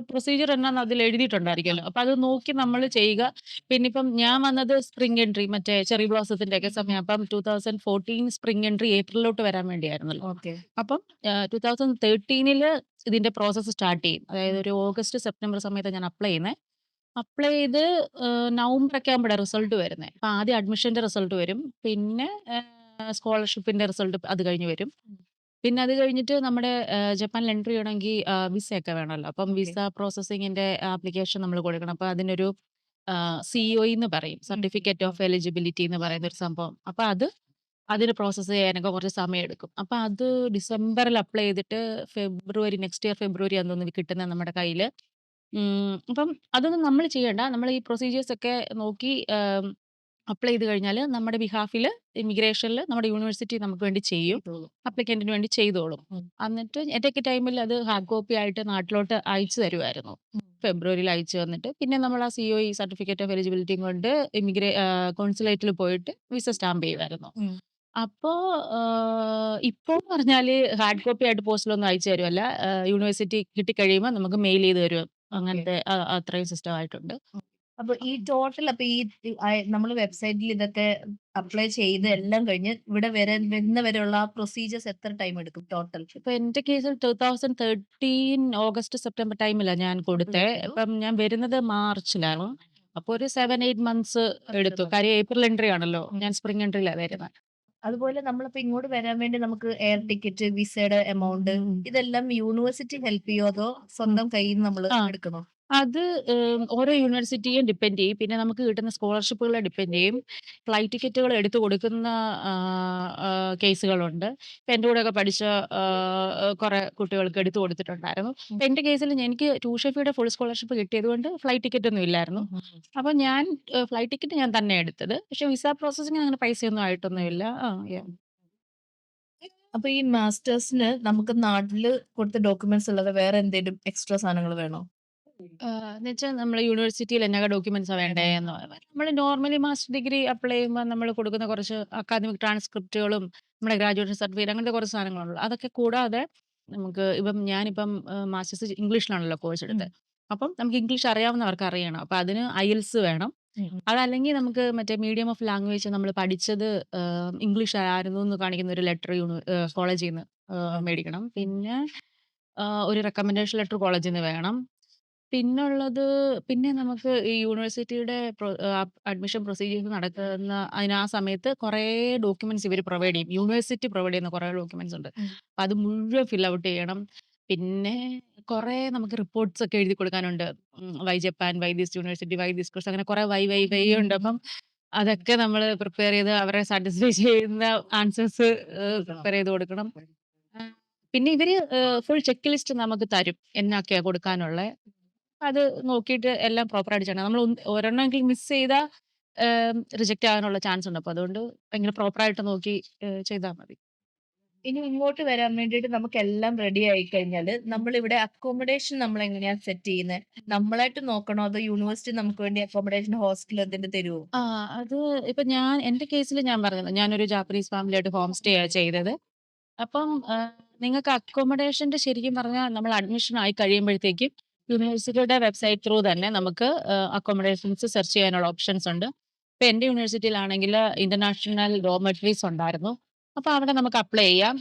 പ്രൊസീജിയർ എന്നാന്ന് അതിൽ എഴുതിയിട്ടുണ്ടായിരിക്കുമല്ലോ. അപ്പൊ അത് നോക്കി നമ്മൾ ചെയ്യുക. പിന്നെ ഇപ്പം ഞാൻ വന്നത് സ്പ്രിംഗ് എൻട്രി മറ്റേ ചെറി ബ്ലോസത്തിന്റെ ഒക്കെ സമയം. അപ്പം 2014 സ്പ്രിംഗ് എൻട്രി ഏപ്രിലോട്ട് വരാൻ വേണ്ടിയായിരുന്നല്ലോ. ഓക്കെ. അപ്പം 2013 ഇതിന്റെ പ്രോസസ്സ് സ്റ്റാർട്ട് ചെയ്യും. അതായത് ഒരു ഓഗസ്റ്റ് സെപ്റ്റംബർ സമയത്ത് ഞാൻ അപ്ലൈ ചെയ്യുന്നത്. അപ്ലൈ ചെയ്ത് നവംബറൊക്കെ ആകുമ്പോഴാ റിസൾട്ട് വരുന്നത്. അപ്പൊ ആദ്യം അഡ്മിഷന്റെ റിസൾട്ട് വരും. പിന്നെ സ്കോളർഷിപ്പിന്റെ റിസൾട്ട് അത് കഴിഞ്ഞ് വരും. പിന്നെ അത് കഴിഞ്ഞിട്ട് നമ്മുടെ ജപ്പാനിൽ എൻട്രി ചെയ്യണമെങ്കിൽ വിസയൊക്കെ വേണമല്ലോ. അപ്പം ഓക്കെ. വിസ പ്രോസസ്സിങ്ങിന്റെ ആപ്ലിക്കേഷൻ നമ്മൾ കൊടുക്കണം. അപ്പൊ അതിനൊരു COE എന്ന് പറയും, സർട്ടിഫിക്കറ്റ് ഓഫ് എലിജിബിലിറ്റി എന്ന് പറയുന്ന ഒരു സംഭവം. അപ്പൊ അതിന് പ്രോസസ്സ് ചെയ്യാനൊക്കെ കുറച്ച് സമയം എടുക്കും. അപ്പൊ അത് ഡിസംബറിൽ അപ്ലൈ ചെയ്തിട്ട് നെക്സ്റ്റ് ഇയർ ഫെബ്രുവരി ആണെന്ന് കിട്ടുന്നത് നമ്മുടെ കയ്യില്. അപ്പം അതൊന്നും നമ്മൾ ചെയ്യണ്ട. നമ്മൾ ഈ പ്രൊസീജിയേഴ്സ് ഒക്കെ നോക്കി അപ്ലൈ ചെയ്ത് കഴിഞ്ഞാല് നമ്മുടെ ബിഹാഫില് ഇമിഗ്രേഷനില് നമ്മുടെ യൂണിവേഴ്സിറ്റി നമുക്ക് വേണ്ടി ചെയ്യും. ചെയ്തോളും. അപ്ലിക്കന്റിന് വേണ്ടി ചെയ്തോളും. ഉം. എന്നിട്ട് എന്റെയൊക്കെ ടൈമിൽ അത് ഹാർഡ് കോപ്പി ആയിട്ട് നാട്ടിലോട്ട് അയച്ചു തരുമായിരുന്നു. ഉം. ഫെബ്രുവരിയിൽ അയച്ചു തന്നിട്ട് പിന്നെ നമ്മൾ ആ COE സർട്ടിഫിക്കറ്റ് ഓഫ് എലിജിബിലിറ്റിയും കൊണ്ട് കോൺസുലേറ്റിൽ പോയിട്ട് വിസ സ്റ്റാമ്പ് ചെയ്യുമായിരുന്നു. ഉം. അപ്പോ ഇപ്പോന്ന് പറഞ്ഞാല് ഹാർഡ് കോപ്പി ആയിട്ട് പോസ്റ്റിലൊന്നും അയച്ചു തരുമല്ല. യൂണിവേഴ്സിറ്റി കിട്ടിക്കഴിയുമ്പോൾ നമുക്ക് മെയിൽ ചെയ്ത് തരും. ഓക്കെ. അങ്ങനത്തെ അത്രയും സിസ്റ്റം ആയിട്ടുണ്ട്. അപ്പൊ ഈ ടോട്ടൽ അപ്പൊ ഈ നമ്മള് വെബ്സൈറ്റിൽ ഇതൊക്കെ അപ്ലൈ ചെയ്ത് എല്ലാം കഴിഞ്ഞ് ഇവിടെ വരുന്ന വരെയുള്ള പ്രൊസീജിയേഴ്സ് എത്ര ടൈം എടുക്കും ടോട്ടൽ? ഇപ്പൊ എന്റെ കേസിൽ 2013 ഓഗസ്റ്റ് സെപ്റ്റംബർ ടൈമിലാ ഞാൻ അപ്ലൈ കൊടുത്തേ. ചെയ്തു. ഇപ്പം ഞാൻ വരുന്നത് മാർച്ചിലാണ്. അപ്പൊ ഒരു 7-8 മന്ത്സ് എടുത്തു. എടുത്തു. കാര്യം ഏപ്രിൽ എൻട്രി ആണല്ലോ. ഉം. ഞാൻ സ്പ്രിംഗ് എൻട്രിയിലാ വരുന്നത്. അതുപോലെ നമ്മളിപ്പോ ഇങ്ങോട്ട് വരാൻ വേണ്ടി നമുക്ക് എയർ ടിക്കറ്റ്, വിസയുടെ എമൗണ്ട് ഇതെല്ലാം യൂണിവേഴ്സിറ്റി ഹെൽപ്പ് ചെയ്യോ അതോ സ്വന്തം കയ്യിൽ നിന്ന് നമ്മൾ ആ എടുക്കണോ? അത് ഓരോ യൂണിവേഴ്സിറ്റിയും ഡിപ്പെൻഡ് ചെയ്യും. പിന്നെ നമുക്ക് കിട്ടുന്ന സ്കോളർഷിപ്പുകളെ ഡിപ്പെൻഡ് ചെയ്യും. ഫ്ലൈറ്റ് ടിക്കറ്റുകൾ എടുത്തു കൊടുക്കുന്ന കേസുകളുണ്ട്. ഇപ്പൊ എന്റെ കൂടെയൊക്കെ പഠിച്ച കുറെ കുട്ടികൾക്ക് എടുത്തു കൊടുത്തിട്ടുണ്ടായിരുന്നു. ഇപ്പൊ എന്റെ കേസിൽ എനിക്ക് ട്യൂഷൻ ഫീയുടെ ഫുൾ സ്കോളർഷിപ്പ് കിട്ടിയതുകൊണ്ട് ഫ്ലൈറ്റ് ടിക്കറ്റ് ഒന്നും ഇല്ലായിരുന്നു. അപ്പൊ ഞാൻ ഫ്ലൈറ്റ് ടിക്കറ്റ് ഞാൻ തന്നെ എടുത്തത്. പക്ഷെ വിസ പ്രോസസ്സിങ്ങിന് അങ്ങനെ പൈസയൊന്നും ആയിട്ടൊന്നുമില്ല. അപ്പൊ ഈ മാസ്റ്റേഴ്സിന് നമുക്ക് നാട്ടില് കൊടുത്ത ഡോക്യുമെന്റ്സ് അല്ലാതെ വേറെ എന്തെങ്കിലും എക്സ്ട്രാ സാധനങ്ങൾ വേണോ? എന്നുവെച്ചാൽ നമ്മള് യൂണിവേഴ്സിറ്റിയിൽ എന്നൊക്കെ ഡോക്യുമെന്റ്സാ വേണ്ടേ എന്ന് നമ്മള് നോർമലി മാസ്റ്റർ ഡിഗ്രി അപ്ലൈ ചെയ്യുമ്പോൾ നമ്മൾ കൊടുക്കുന്ന കുറച്ച് അക്കാദമിക് ട്രാൻസ്ക്രിപ്റ്റുകളും നമ്മുടെ ഗ്രാജുവേഷൻ സർട്ടിഫിക്കറ്റ് അങ്ങനത്തെ കുറച്ച് സാധനങ്ങളുള്ളൂ. അതൊക്കെ കൂടാതെ നമുക്ക് ഞാനിപ്പം മാസ്റ്റേഴ്സ് ഇംഗ്ലീഷിലാണല്ലോ കോഴ്സ് എടുത്തത്. അപ്പം നമുക്ക് ഇംഗ്ലീഷ് അറിയാവുന്നവർക്ക് അറിയണം. അപ്പൊ അതിന് IELTS വേണം. ഉം. അതല്ലെങ്കിൽ നമുക്ക് മറ്റേ മീഡിയം ഓഫ് ലാംഗ്വേജ് നമ്മൾ പഠിച്ചത് ഇംഗ്ലീഷ് ആയിരുന്നു എന്ന് കാണിക്കുന്ന ഒരു ലെറ്റർ കോളേജിന്ന് മേടിക്കണം. പിന്നെ ഒരു റെക്കമെൻഡേഷൻ ലെറ്റർ കോളേജിന്ന് വേണം. പിന്നുള്ളത് പിന്നെ നമുക്ക് ഈ യൂണിവേഴ്സിറ്റിയുടെ അഡ്മിഷൻ പ്രൊസീജിയേഴ്സ് നടക്കുന്ന ആ സമയത്ത് കുറേ ഡോക്യുമെന്റ്സ് ഇവര് പ്രൊവൈഡ് ചെയ്യും. യൂണിവേഴ്സിറ്റി പ്രൊവൈഡ് ചെയ്യുന്ന കുറേ ഡോക്യുമെന്റ്സ് ഉണ്ട്. ഉം. അപ്പൊ അത് മുഴുവൻ ഫിൽ ഔട്ട് ചെയ്യണം. പിന്നെ കുറേ നമുക്ക് റിപ്പോർട്ട്സ് ഒക്കെ എഴുതി കൊടുക്കാനുണ്ട്. Why Japan, why this university, why this course അങ്ങനെ കുറേ വൈ ഉണ്ട്. അപ്പം അതൊക്കെ നമ്മള് പ്രിപ്പയർ ചെയ്ത് അവരെ സാറ്റിസ്ഫൈ ചെയ്യുന്ന ആൻസേഴ്സ് പ്രിപ്പയർ ചെയ്ത് കൊടുക്കണം. ആ, പിന്നെ ഇവര് ഫുൾ ചെക്ക് ലിസ്റ്റ് നമുക്ക് തരും. എന്നൊക്കെയാ കൊടുക്കാനുള്ളെ. അത് നോക്കിയിട്ട് എല്ലാം പ്രോപ്പറായിട്ട് ചെയ്യണം. നമ്മൾ ഒരെണ്ണമെങ്കിലും മിസ് ചെയ്താ റിജക്റ്റ് ആകാനുള്ള ചാൻസ് ഉണ്ട്. അപ്പൊ അതുകൊണ്ട് ഭയങ്കര പ്രോപ്പറായിട്ട് നോക്കി ചെയ്താ മതി. ഇനി ഇങ്ങോട്ട് വരാൻ വേണ്ടിയിട്ട് നമുക്കെല്ലാം റെഡി ആയി കഴിഞ്ഞാല് നമ്മളിവിടെ അക്കോമഡേഷൻ നമ്മൾ എങ്ങനെയാ സെറ്റ് ചെയ്യുന്നത്? നമ്മളായിട്ട് നോക്കണോ അതോ യൂണിവേഴ്സിറ്റി നമുക്ക് വേണ്ടി അക്കോമഡേഷൻ ഹോസ്റ്റൽ എന്തിന്റെ തരുവോ? ആ അത് ഇപ്പൊ എന്റെ കേസിൽ ഞാൻ പറഞ്ഞത് ഞാനൊരു ജാപ്പനീസ് ഫാമിലിയായിട്ട് ഹോം സ്റ്റേ ആ ചെയ്തത്. അപ്പം നിങ്ങൾക്ക് അക്കോമഡേഷന്റെ ശരിക്കും പറഞ്ഞാൽ നമ്മൾ അഡ്മിഷൻ ആയി കഴിയുമ്പോഴത്തേക്കും യൂണിവേഴ്സിറ്റിയുടെ വെബ്സൈറ്റ് ത്രൂ തന്നെ നമുക്ക് അക്കോമഡേഷൻസ് സെർച്ച് ചെയ്യാനുള്ള ഓപ്ഷൻസ് ഉണ്ട്. ഇപ്പൊ എന്റെ യൂണിവേഴ്സിറ്റിയിലാണെങ്കിൽ ഇന്റർനാഷണൽ ഡോർമെറ്ററീസ് ഉണ്ടായിരുന്നു. അപ്പൊ അവിടെ നമുക്ക് അപ്ലൈ ചെയ്യാം.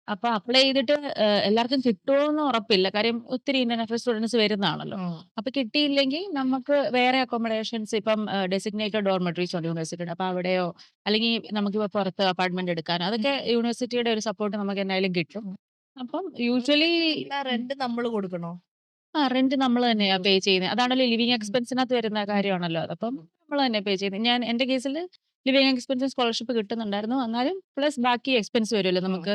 അപ്പൊ അപ്ലൈ ചെയ്തിട്ട് എല്ലാവർക്കും കിട്ടുമോന്ന് ഉറപ്പില്ല. കാര്യം ഒത്തിരി ഇന്റർനാഷണൽ സ്റ്റുഡൻസ് വരുന്നതാണല്ലോ. അപ്പൊ കിട്ടിയില്ലെങ്കിൽ നമുക്ക് വേറെ അക്കോമഡേഷൻസ് ഇപ്പം ഡെസിഗ്നേറ്റഡ് ഡോർമെറ്ററീസ് ഉണ്ട് യൂണിവേഴ്സിറ്റിയുടെ. അപ്പൊ അവിടെയോ അല്ലെങ്കിൽ നമുക്കിപ്പോ പുറത്ത് അപ്പാർട്ട്മെന്റ് എടുക്കാനോ അതൊക്കെ യൂണിവേഴ്സിറ്റിയുടെ ഒരു സപ്പോർട്ട് നമുക്ക് എന്തായാലും കിട്ടും. അപ്പം യൂഷ്വലി റെന്റ് നമ്മൾ കൊടുക്കണോ? റെന്റ് നമ്മൾ തന്നെയാ പേ ചെയ്യുന്നത്. അതാണല്ലോ ലിവിംഗ് എക്സ്പെൻസിനകത്ത് വരുന്ന കാര്യമാണല്ലോ അത്. അപ്പം നമ്മൾ തന്നെ പേ ചെയ്യുന്നത്. എന്റെ കേസിൽ ലിവിംഗ് എക്സ്പെൻസിന് സ്കോളർഷിപ്പ് കിട്ടുന്നുണ്ടായിരുന്നു. എന്നാലും പ്ലസ് ബാക്കി എക്സ്പെൻസ് വരുമല്ലോ നമുക്ക്.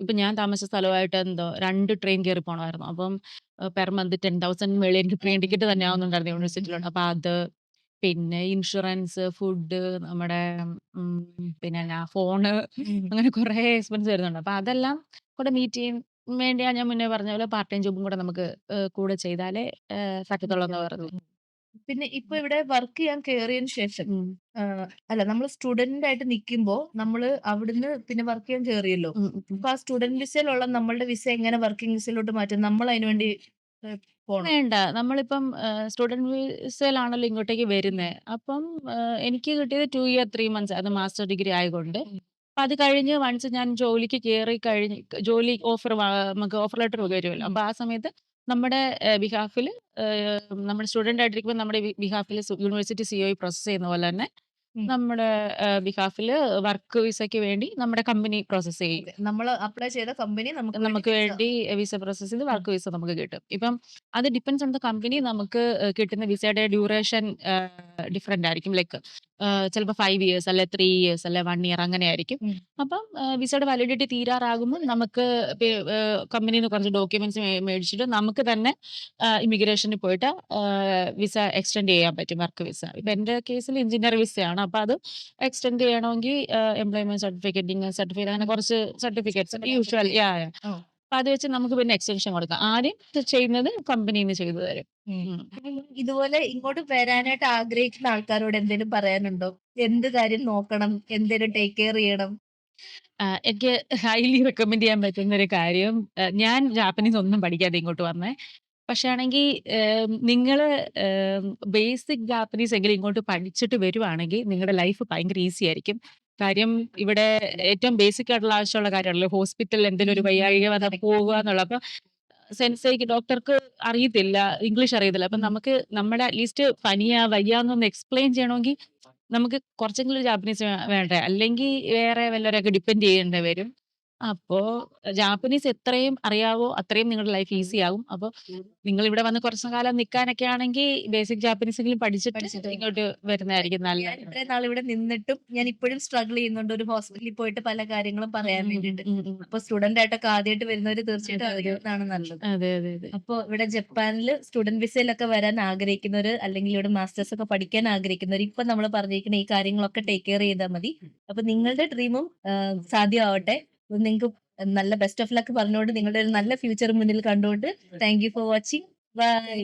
ഇപ്പൊ ഞാൻ താമസിച്ച സ്ഥലമായിട്ട് 2 ട്രെയിൻ കയറി പോണമായിരുന്നു. അപ്പം പെർ മന്ത് 10,000 മേളിൽ എനിക്ക് ട്രെയിൻ ടിക്കറ്റ് തന്നെ ആവുന്നുണ്ടായിരുന്നു യൂണിവേഴ്സിറ്റിയിലോട്ട്. അപ്പൊ അത് പിന്നെ ഇൻഷുറൻസ്, ഫുഡ്, നമ്മുടെ ഉം, പിന്നെ ഫോണ് അങ്ങനെ കുറേ എക്സ്പെൻസ് വരുന്നുണ്ട്. അപ്പൊ അതെല്ലാം കൂടെ മീറ്റ് ചെയ്യും വേണ്ടിയാ ഞാൻ മുന്നേ പറഞ്ഞ പോലെ പാർട്ട് ടൈം ജോബും കൂടെ നമുക്ക് കൂടെ ചെയ്താലേ പറ്റത്തുള്ളൂ എന്ന് പറഞ്ഞു. പിന്നെ ഇപ്പൊ ഇവിടെ വർക്ക് ചെയ്യാൻ കേറിയതിന് ശേഷം ഉം. അല്ല നമ്മൾ സ്റ്റുഡന്റ് ആയിട്ട് നിൽക്കുമ്പോ നമ്മള് അവിടുന്ന് പിന്നെ വർക്ക് ചെയ്യാൻ കേറിയല്ലോ. ഉം, ഉം, ഉം. അപ്പൊ ആ സ്റ്റുഡന്റ് വിസയിലുള്ള നമ്മളുടെ വിസ എങ്ങനെ വർക്കിംഗ് വിസയിലോട്ട് മാറ്റും? നമ്മൾ അതിന് വേണ്ടി പോണം. വേണ്ട. നമ്മളിപ്പം സ്റ്റുഡന്റ് വിസയിലാണല്ലോ ഇങ്ങോട്ടേക്ക് വരുന്നേ. അപ്പം എനിക്ക് കിട്ടിയത് 2 ഇയർ 3 മന്ത്സ് അത് മാസ്റ്റർ ഡിഗ്രി ആയകൊണ്ട്. അപ്പൊ അത് കഴിഞ്ഞ് വൺസ് ഞാൻ ജോലിക്ക് കേറി കഴിഞ്ഞ് ജോലി നമുക്ക് ഓഫർ ലെറ്റർ വരുമല്ലോ. അപ്പൊ ആ സമയത്ത് നമ്മുടെ ബിഹാഫില് നമ്മുടെ സ്റ്റുഡന്റ് ആയിട്ടിരിക്കുമ്പോൾ നമ്മുടെ ബിഹാഫില് യൂണിവേഴ്സിറ്റി സിഒ പ്രോസസ് ചെയ്യുന്ന പോലെ തന്നെ ഉം. നമ്മുടെ ബിഹാഫില് വർക്ക് വിസയ്ക്ക് വേണ്ടി നമ്മുടെ കമ്പനി പ്രോസസ് ചെയ്യും. നമ്മൾ അപ്ലൈ ചെയ്ത കമ്പനി നമുക്ക് നമുക്ക് വേണ്ടി വിസ പ്രോസസ് ചെയ്ത് വർക്ക് വിസ നമുക്ക് കിട്ടും. ഇപ്പം അത് ഡിപ്പെൻഡ്സ് ഓൺ ദ കമ്പനി നമുക്ക് കിട്ടുന്ന വിസയുടെ ഡ്യൂറേഷൻ ഡിഫറന്റ് ആയിരിക്കും. ലൈക്ക് ചിലപ്പോൾ 5 ഇയേഴ്സ് അല്ലെ 3 ഇയേഴ്സ് അല്ലെ 1 ഇയർ അങ്ങനെയായിരിക്കും. ഉം. അപ്പം വിസയുടെ വാലിഡിറ്റി തീരാറാകുമ്പോൾ നമുക്ക് കമ്പനിയിൽ നിന്ന് കുറച്ച് ഡോക്യുമെന്റ്സ് മേടിച്ചിട്ട് നമുക്ക് തന്നെ ഇമിഗ്രേഷനിൽ പോയിട്ട് വിസ എക്സ്റ്റെൻഡ് ചെയ്യാൻ പറ്റും വർക്ക് വിസ. ഇപ്പൊ എന്റെ കേസിൽ എഞ്ചിനീയർ വിസയാണ്. അപ്പൊ അത് എക്സ്റ്റെൻഡ് ചെയ്യണമെങ്കിൽ എംപ്ലോയ്മെന്റ് സർട്ടിഫിക്കറ്റ്, ഇൻകം സർട്ടിഫിക്കറ്റ് അങ്ങനെ കുറച്ച് സർട്ടിഫിക്കറ്റ്സ് യൂഷ്വൽ ഓ. അപ്പൊ അത് വെച്ച് നമുക്ക് പിന്നെ എക്സ്റ്റൻഷൻ കൊടുക്കാം. ആദ്യം ഇത് ചെയ്യുന്നത് കമ്പനിയിൽ നിന്ന് ചെയ്തു തരും. ഉം. ഇതുപോലെ ഇങ്ങോട്ട് വരാനായിട്ട് ആഗ്രഹിക്കുന്ന ആൾക്കാരോട് എന്തെങ്കിലും പറയാനുണ്ടോ? എന്ത് കാര്യം നോക്കണം? എന്തേലും ടേക്ക് കെയർ ചെയ്യണം? എനിക്ക് ഹൈലി റെക്കമെൻഡ് ചെയ്യാൻ പറ്റുന്ന ഒരു കാര്യം ഞാൻ ജാപ്പനീസ് ഒന്നും പഠിക്കാതെ ഇങ്ങോട്ട് വന്നേ. പക്ഷെ ആണെങ്കി നിങ്ങള് ബേസിക് ജാപ്പനീസ് എങ്കിലും ഇങ്ങോട്ട് പഠിച്ചിട്ട് വരുവാണെങ്കിൽ നിങ്ങളുടെ ലൈഫ് ഭയങ്കര ഈസി ആയിരിക്കും. കാര്യം ഇവിടെ ഏറ്റവും ബേസിക് ആയിട്ടുള്ള ആവശ്യമുള്ള കാര്യമാണല്ലോ ഹോസ്പിറ്റലിൽ എന്തെങ്കിലും ഒരു വയ്യാഴിക വന്നാൽ പോകുക എന്നുള്ളത്. അപ്പൊ സെൻസേക്ക് ഡോക്ടർക്ക് അറിയത്തില്ല, ഇംഗ്ലീഷ് അറിയത്തില്ല. അപ്പൊ നമുക്ക് നമ്മുടെ അറ്റ്ലീസ്റ്റ് പനിയാ വയ്യാന്നൊന്ന് എക്സ്പ്ലെയിൻ ചെയ്യണമെങ്കിൽ നമുക്ക് കുറച്ചെങ്കിലും ജാപ്പനീസ് വേണ്ടേ? അല്ലെങ്കിൽ വേറെ വല്ലവരെയൊക്കെ ഡിപ്പെൻഡ് ചെയ്യേണ്ടി വരും. അപ്പോ ജാപ്പനീസ് എത്രയും അറിയാവോ അത്രയും നിങ്ങളുടെ ലൈഫ് ഈസി ആകും. അപ്പൊ നിങ്ങൾ ഇവിടെ വന്ന് കുറച്ചു കാലം നിൽക്കാനൊക്കെ ആണെങ്കിൽ ബേസിക് ജാപ്പനീസ് എങ്കിലും പഠിച്ചിട്ട് ഇങ്ങോട്ട് വരുന്നതായിരിക്കും ഞാൻ നല്ലത്. ഇത്രയും നാൾ ഇവിടെ നിന്നിട്ടും ഞാൻ ഇപ്പോഴും സ്ട്രഗിൾ ചെയ്യുന്നുണ്ട് ഒരു ഹോസ്പിറ്റലിൽ പോയിട്ട് പല കാര്യങ്ങളും പറയാൻ വേണ്ടിയിട്ട്. അപ്പൊ സ്റ്റുഡന്റ് ആയിട്ടൊക്കെ ആദ്യമായിട്ട് വരുന്നവര് തീർച്ചയായിട്ടും അറിയുന്നതാണ് നല്ലത്. അതെ, അതെ, അതെ. അപ്പൊ ഇവിടെ ജപ്പാനിൽ സ്റ്റുഡന്റ് വിസയിലൊക്കെ വരാൻ ആഗ്രഹിക്കുന്നവര് അല്ലെങ്കിൽ ഇവിടെ മാസ്റ്റേഴ്സ് ഒക്കെ പഠിക്കാൻ ആഗ്രഹിക്കുന്നവര് ഇപ്പൊ നമ്മൾ പറഞ്ഞിരിക്കുന്ന ഈ കാര്യങ്ങളൊക്കെ ടേക്ക് കെയർ ചെയ്താൽ മതി. അപ്പൊ നിങ്ങളുടെ ഡ്രീമും സാധ്യമാവട്ടെ. നിങ്ങൾക്ക് നല്ല ബെസ്റ്റ് ഓഫ് ലക്ക് പറഞ്ഞുകൊണ്ട് നിങ്ങളുടെ ഒരു നല്ല ഫ്യൂച്ചർ മുന്നിൽ കണ്ടുകൊണ്ട് thank you for watching. By.